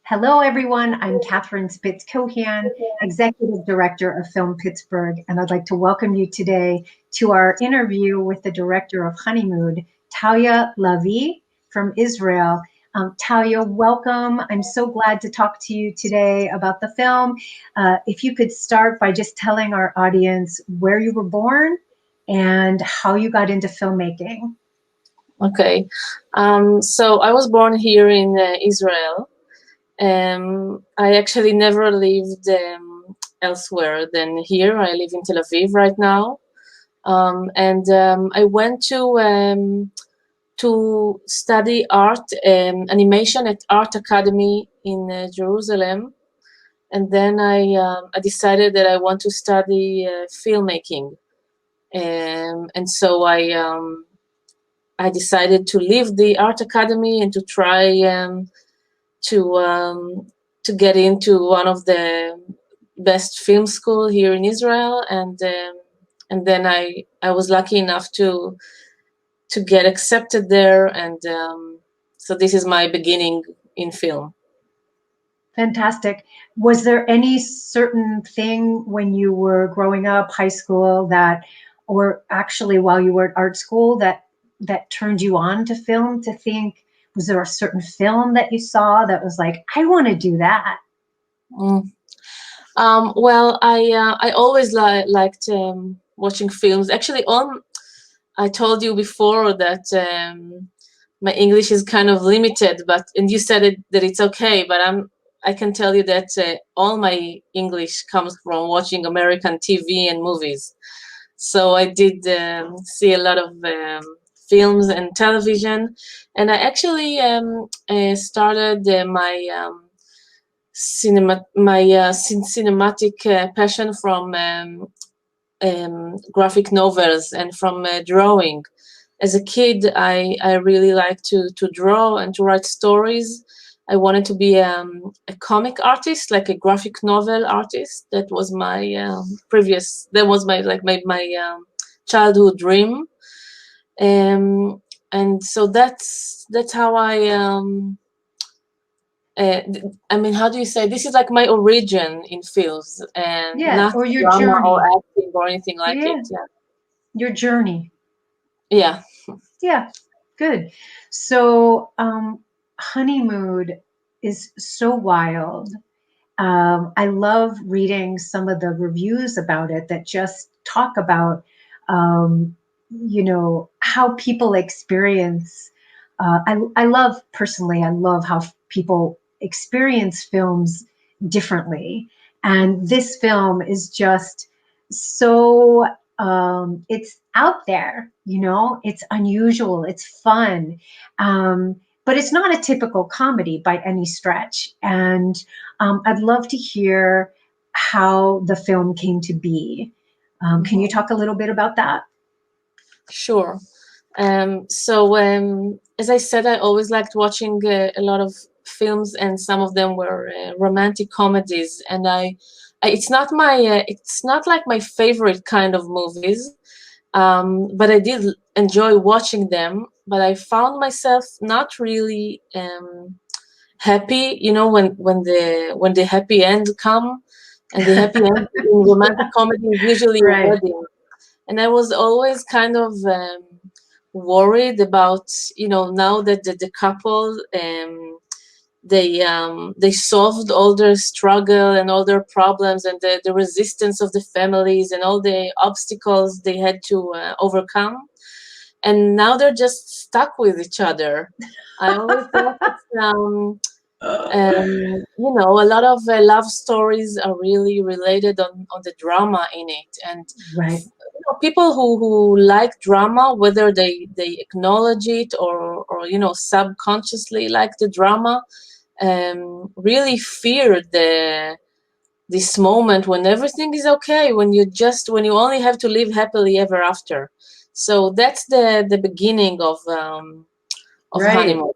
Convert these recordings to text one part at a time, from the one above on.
Hello, everyone. I'm Catherine Spitz-Cohan, Executive Director of Film Pittsburgh, and I'd like to welcome you today to our interview with the director of Honeymood, Talya Lavie from Israel. Talya, welcome. I'm so glad to talk to you today about the film. If you could start by just telling our audience where you were born and how you got into filmmaking. Okay, so I was born here in Israel. I actually never lived elsewhere than here. I live in Tel Aviv right now, and I went to study art animation at Art Academy in Jerusalem, and then I decided that I want to study filmmaking, and so I decided to leave the art academy and to try to um, to get into one of the best film school here in Israel, and then I was lucky enough to get accepted there, and so this is my beginning in film. Fantastic. Was there any certain thing when you were growing up, high school, or actually while you were at art school, that turned you on to film? To think, was there a certain film that you saw that was like, I want to do that? Mm. Well, I always liked watching films. Actually, I told you before that my English is kind of limited, and you said that it's okay, but I can tell you that all my English comes from watching American TV and movies. So I did see a lot of films and television, and I actually started cinematic passion from graphic novels and from drawing. As a kid, I really liked to draw and to write stories. I wanted to be a comic artist, like a graphic novel artist. That was my that was my childhood dream. And so that's how I mean, how do you say? This is like my origin in films, and Yeah, not or your drama or journey. acting or anything like it. Yeah, your journey. Yeah. Yeah, good. So, Honeymood is so wild. I love reading some of the reviews about it that just talk about, how people experience. I love personally, I love how people experience films differently. And this film is just so, it's out there, it's unusual, it's fun. But it's not a typical comedy by any stretch. And I'd love to hear how the film came to be. Can you talk a little bit about that? Sure. So, as I said, I always liked watching a lot of films, and some of them were romantic comedies. And it's not like my favorite kind of movies, but I did enjoy watching them. But I found myself not really happy, when the happy end come, and the happy end in romantic comedy is usually a Right. wedding, and I was always kind of worried about, now that the couple they solved all their struggle and all their problems and the resistance of the families and all the obstacles they had to overcome, and now they're just stuck with each other. I always thought a lot of love stories are really related on the drama in it, and Right. people who like drama, whether they acknowledge it or subconsciously like the drama, really fear this moment when everything is okay, when you only have to live happily ever after. So that's the beginning of Right. Honeymood.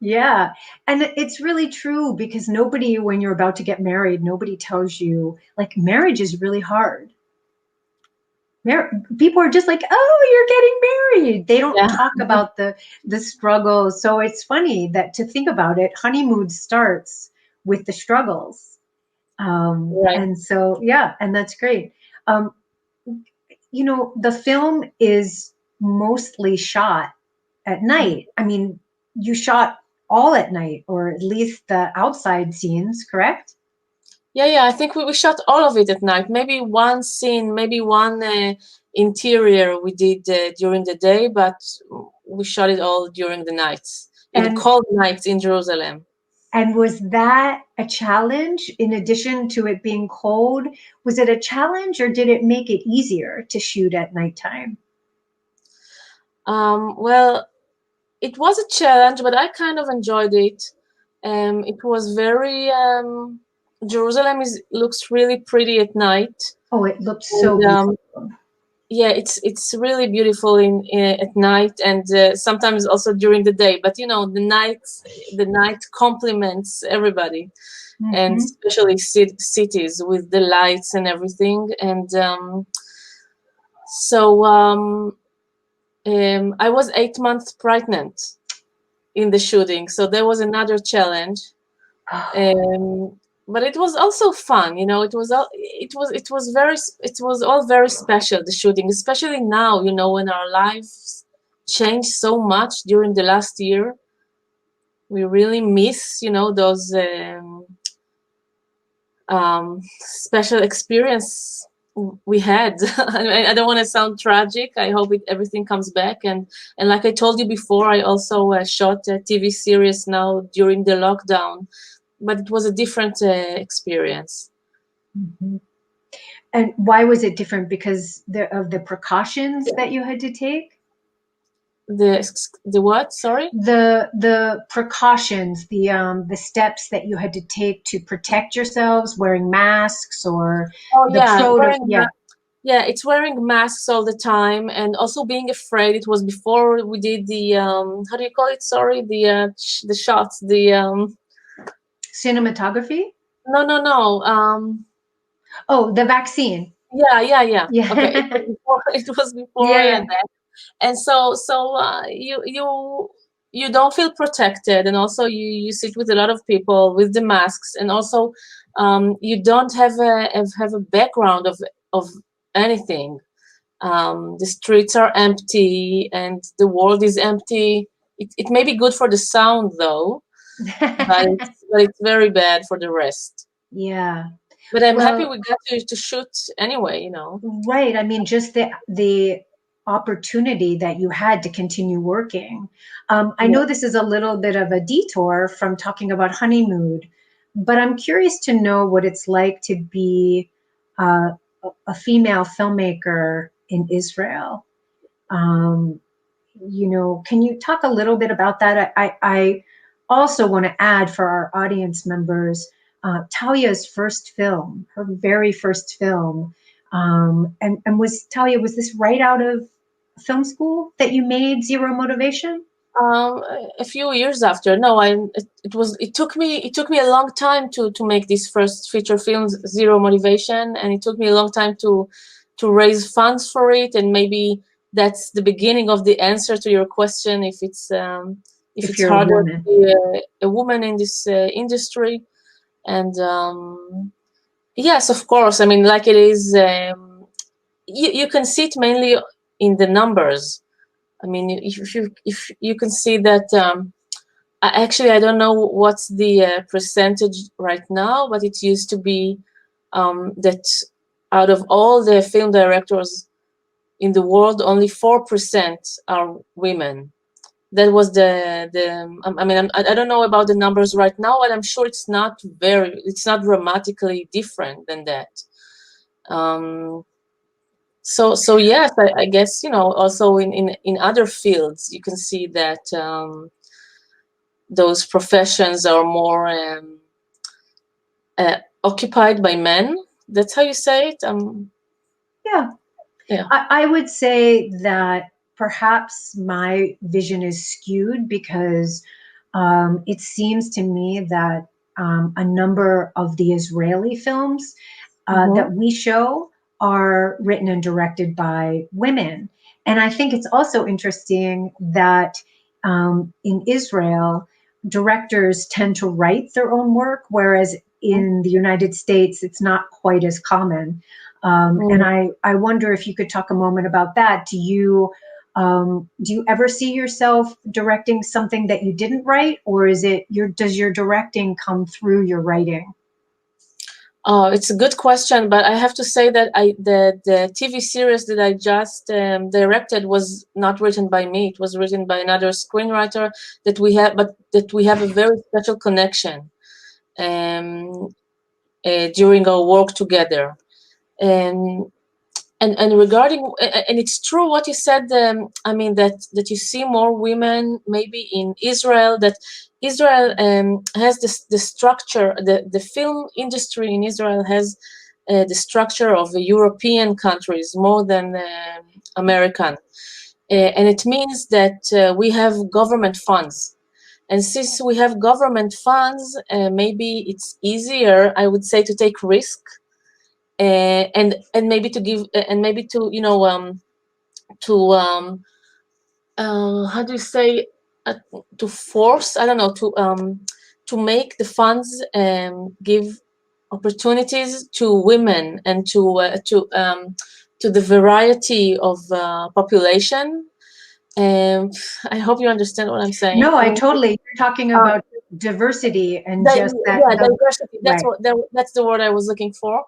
Yeah. And it's really true because nobody, when you're about to get married, nobody tells you, like, marriage is really hard. People are just like, oh, you're getting married. They don't Yeah. talk about the struggles. So it's funny that to think about it, honeymoon starts with the struggles. Right. And so, yeah, and that's great. Um, the film is mostly shot at night. I mean, you shot all at night, or at least the outside scenes, correct? Yeah. I think we shot all of it at night. Maybe one scene, maybe one interior we did during the day, but we shot it all during the nights, in the And cold nights in Jerusalem. and was that a challenge in addition to it being cold? Was it a challenge or did it make it easier to shoot at nighttime? Well, it was a challenge, but I kind of enjoyed it. It was very Jerusalem looks really pretty at night, Oh, it looked so and beautiful. yeah, it's really beautiful in at night, and sometimes also during the day. But the night complements everybody, and Hmm. especially cities with the lights and everything. And so I was 8 months pregnant in the shooting, so there was another challenge. Um, but it was also fun, it was all very special, the shooting, especially now, when our lives changed so much during the last year. We really miss, those special experience we had. I don't want to sound tragic. I hope everything comes back. And like I told you before, I also shot a TV series now during the lockdown, but it was a different experience. Hmm. And why was it different? Because of the precautions that you had to take? The what? Sorry. The precautions, the steps that you had to take to protect yourselves, wearing masks or Oh the yeah, yeah. yeah, it's wearing masks all the time, and also being afraid. It was before we did the how do you call it? Sorry, the shots. The Cinematography? no. Oh, the vaccine. Yeah. Okay, it was Yeah. before. It was before Yeah. that, and you don't feel protected, and also you sit with a lot of people with the masks, and also you don't have a background of anything. The streets are empty and the world is empty. It may be good for the sound though, but it's very bad for the rest. Yeah. But I'm happy Well, we got to shoot anyway. right. I mean, just the opportunity that you had to continue working. I Yeah. know this is a little bit of a detour from talking about Honeymood, but I'm curious to know what it's like to be a female filmmaker in Israel. Um, can you talk a little bit about that? I also want to add for our audience members, Talya's first film, her very first film, and was this right out of film school that you made Zero Motivation? Um, a few years after, no, it took me a long time to make this first feature film, Zero Motivation, and it took me a long time to raise funds for it, and maybe that's the beginning of the answer to your question, if If it's you're a harder to woman. be a woman in this industry. And yes, of course, I mean, like it is, you can see it mainly in the numbers. I mean, if you can see that, actually, I don't know what's the percentage right now, but it used to be that out of all the film directors in the world, only 4% are women. That was the. I mean, I don't know about the numbers right now, but I'm sure it's not dramatically different than that. Um, so yes, I guess also in other fields you can see that those professions are more occupied by men. That's how you say it. Yeah. Yeah. I would say that perhaps my vision is skewed because it seems to me that a number of the Israeli films Mm-hmm. that we show are written and directed by women. And I think it's also interesting that in Israel, directors tend to write their own work, whereas in the United States, it's not quite as common. And I wonder if you could talk a moment about that. Do you ever see yourself directing something that you didn't write, or does your directing come through your writing? It's a good question, but I have to say that the TV series that I just directed was not written by me. It was written by another screenwriter that we have, but that we have a very special connection during our work together. And regarding, and it's true what you said. I mean that you see more women maybe in Israel. That Israel has the structure. The film industry in Israel has the structure of the European countries more than American, and it means that we have government funds. And since we have government funds, maybe it's easier, I would say, to take risk. And maybe to give and maybe to to how do you say to force, I don't know, to make the funds give opportunities to women and to the variety of population. I hope you understand what I'm saying. No, I totally. You're talking about diversity and just that. Yeah, diversity. That's right. that's the word I was looking for.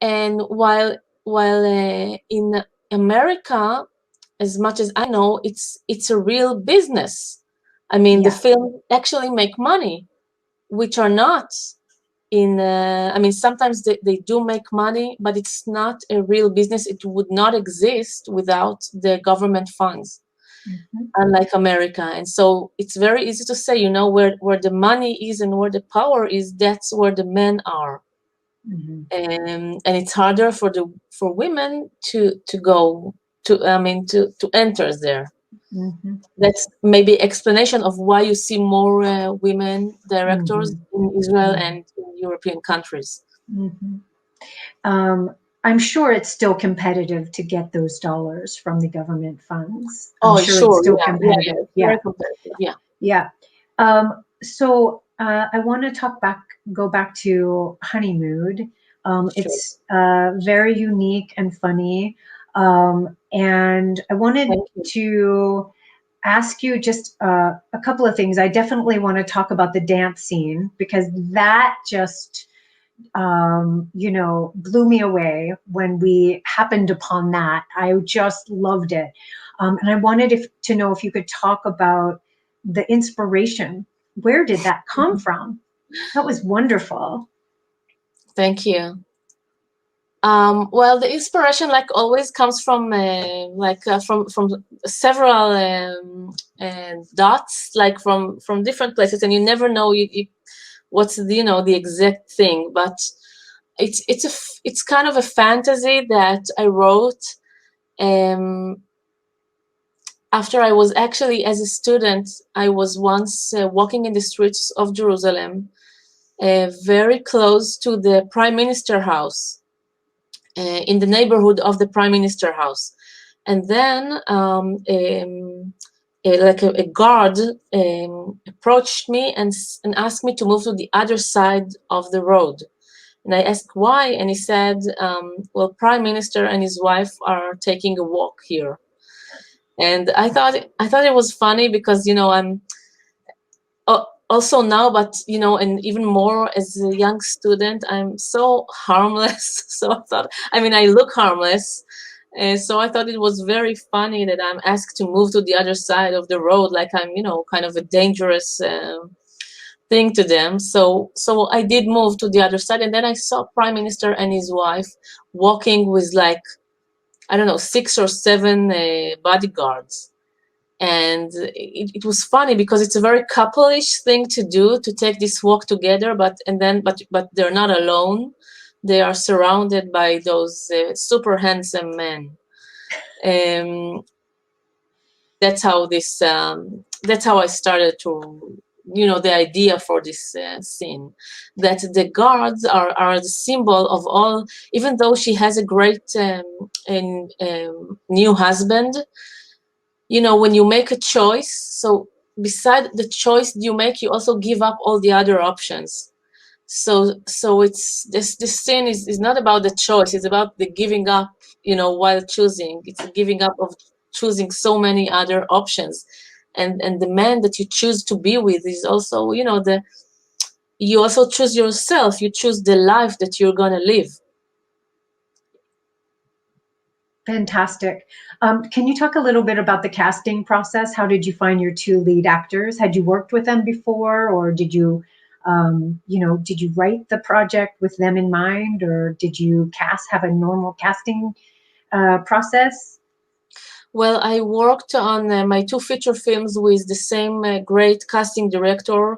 And while in America, as much as I know, it's a real business. I mean, the film actually make money, which are not in. I mean, sometimes they do make money, but it's not a real business. It would not exist without the government funds. Unlike America. And so it's very easy to say, where the money is and where the power is, that's where the men are. And it's harder for women to go to enter there. That's maybe explanation of why you see more women directors in Israel and in European countries. I'm sure it's still competitive to get those dollars from the government funds. I'm sure it's still competitive. Very competitive. Yeah. So I want to go back to Honeymood. It's very unique and funny. And I wanted to ask you just a couple of things. I definitely want to talk about the dance scene, because that just blew me away when we happened upon that. I just loved it. And I wanted to know if you could talk about the inspiration. Where did that come from? That was wonderful. Thank you. Well, the inspiration, like always, comes from from several dots, like from different places, and you never know what's the exact thing. But it's kind of a fantasy that I wrote after I was actually, as a student, I was once walking in the streets of Jerusalem, very close to the Prime Minister house. In the neighborhood of the Prime Minister house. And then a guard approached me and asked me to move to the other side of the road. And I asked why, and he said, well, Prime Minister and his wife are taking a walk here. And I thought it was funny because, I'm also now, but and even more as a young student, I'm so harmless. So I look harmless, so I thought it was very funny that I'm asked to move to the other side of the road, like I'm kind of a dangerous thing to them. So I did move to the other side, and then I saw Prime Minister and his wife walking with, like, I don't know, 6 or 7 bodyguards. And it was funny because it's a very couple-ish thing to do, to take this walk together, but they're not alone. They are surrounded by those super handsome men. That's how I started to, the idea for this scene, that the guards are the symbol of all. Even though she has a great new husband, when you make a choice, so beside the choice you make, you also give up all the other options. So it's this scene is not about the choice, it's about the giving up, while choosing. It's a giving up of choosing so many other options. And the man that you choose to be with is also, the you also choose yourself, you choose the life that you're going to live. Fantastic. Can you talk a little bit about the casting process? How did you find your two lead actors? Had you worked with them before, or did you, did you write the project with them in mind, or did you have a normal casting process? Well, I worked on my two feature films with the same great casting director,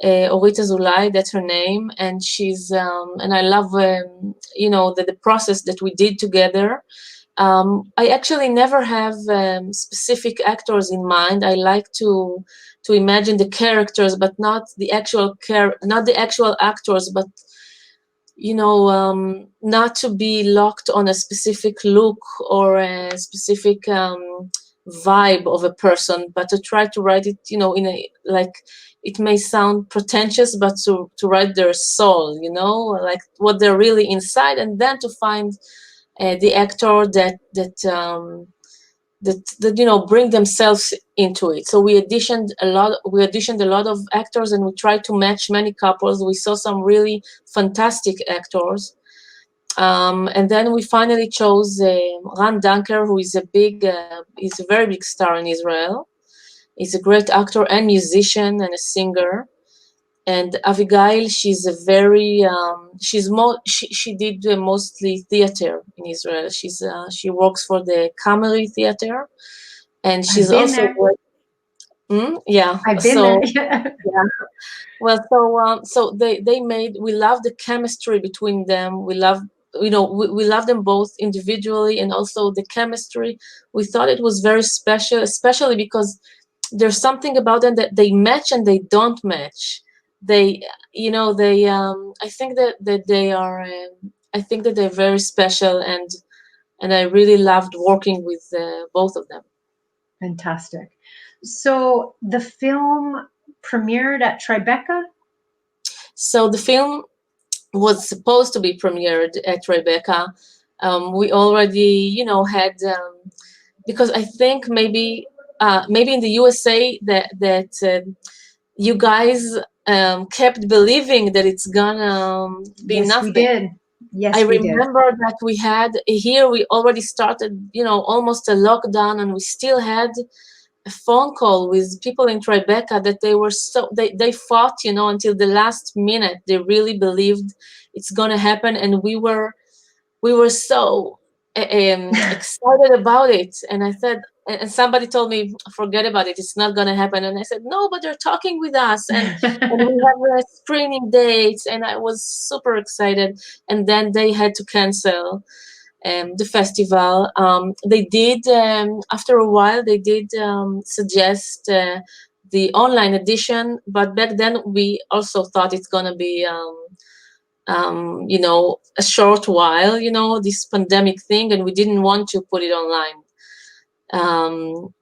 Orit Azulay, that's her name, and she's and I love the process that we did together. I actually never have specific actors in mind. I like to imagine the characters, but not the actual actors, but not to be locked on a specific look or a specific vibe of a person, but to try to write it, in a, like, it may sound pretentious, but to write their soul, like what they're really inside, and then to find the actor that bring themselves into it. So we auditioned a lot of actors, and we tried to match many couples. We saw some really fantastic actors, and then we finally chose Ran Dunker, who is he's a very big star in Israel. He's a great actor and musician and a singer. And Abigail, she's a very she did mostly theater in Israel. She works for the Kameri Theater, and I've she's been also there. yeah. I've been So there. yeah. Well, so we love the chemistry between them. We love we love them both individually, and also the chemistry. We thought it was very special, especially because there's something about them that they match and they don't match. They, I think that they are. I think that they're very special, and I really loved working with both of them. Fantastic. So the film premiered at Tribeca? So the film was supposed to be premiered at Tribeca. We already, had because I think maybe in the USA that you guys kept believing that it's gonna be Yes, we nothing. did. I Yes, we did. remember that we had here. We already started, almost a lockdown, and we still had a phone call with people in Tribeca that they fought, until the last minute. They really believed it's gonna happen, and we were so excited about it. And I said, and somebody told me, forget about it, it's not going to happen. And I said, no, but they're talking with us, and we have a screening date, and I was super excited. And then they had to cancel the festival. They did, after a while, they did suggest the online edition, but back then we also thought it's going to be a short while, this pandemic thing, and we didn't want to put it online.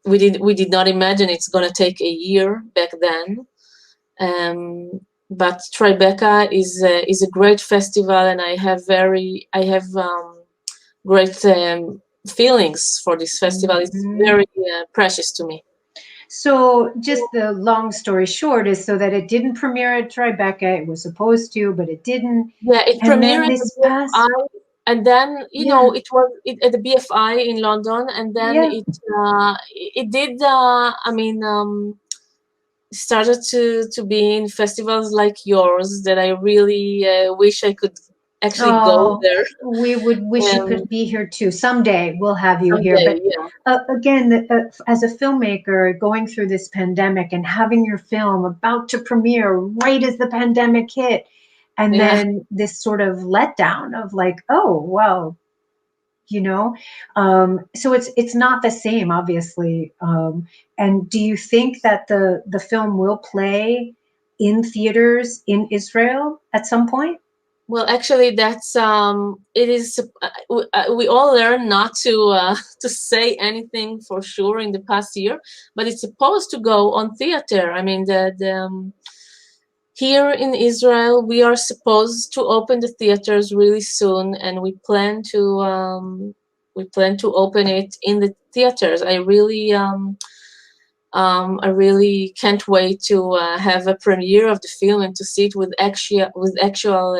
We did not imagine it's going to take a year back then. But Tribeca is a great festival, and I have great feelings for this festival. It's very precious to me. So just the long story short is so that it didn't premiere at Tribeca. It was supposed to, but it didn't. Yeah, it And premiered then at the this past, BFI, and then yeah, it was at the BFI in London, and then yeah. it did. Started to be in festivals like yours that I really wish I could actually go Oh, there we would wish you um, could be here too. Someday we'll have you here. someday. But Yeah, again, as a filmmaker going through this pandemic and having your film about to premiere right as the pandemic hit, and yeah. then this sort of letdown of like, oh, well, you know, so it's not the same, obviously. And do you think that the film will play in theaters in Israel at some point? Well, actually, that's it is. We all learn not to to say anything for sure in the past year, but it's supposed to go on theater. I mean, here in Israel, we are supposed to open the theaters really soon, and we plan to open it in the theaters. I really can't wait to have a premiere of the film and to see it with actual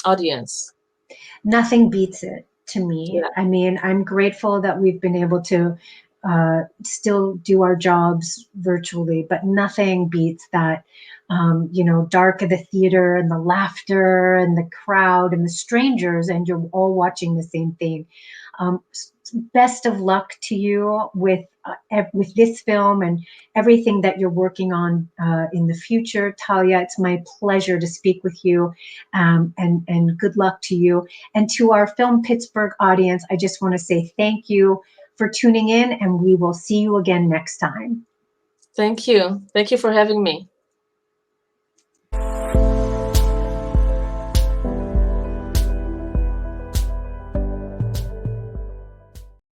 audience. Nothing beats it to me. Yeah. I mean, I'm grateful that we've been able to still do our jobs virtually, but nothing beats that, dark of the theater and the laughter and the crowd and the strangers, and you're all watching the same thing. Um, Best of luck to you with this film and everything that you're working on in the future, Talya. It's my pleasure to speak with you, and good luck to you. And to our Film Pittsburgh audience, I just want to say thank you for tuning in, and we will see you again next time. Thank you. Thank you for having me.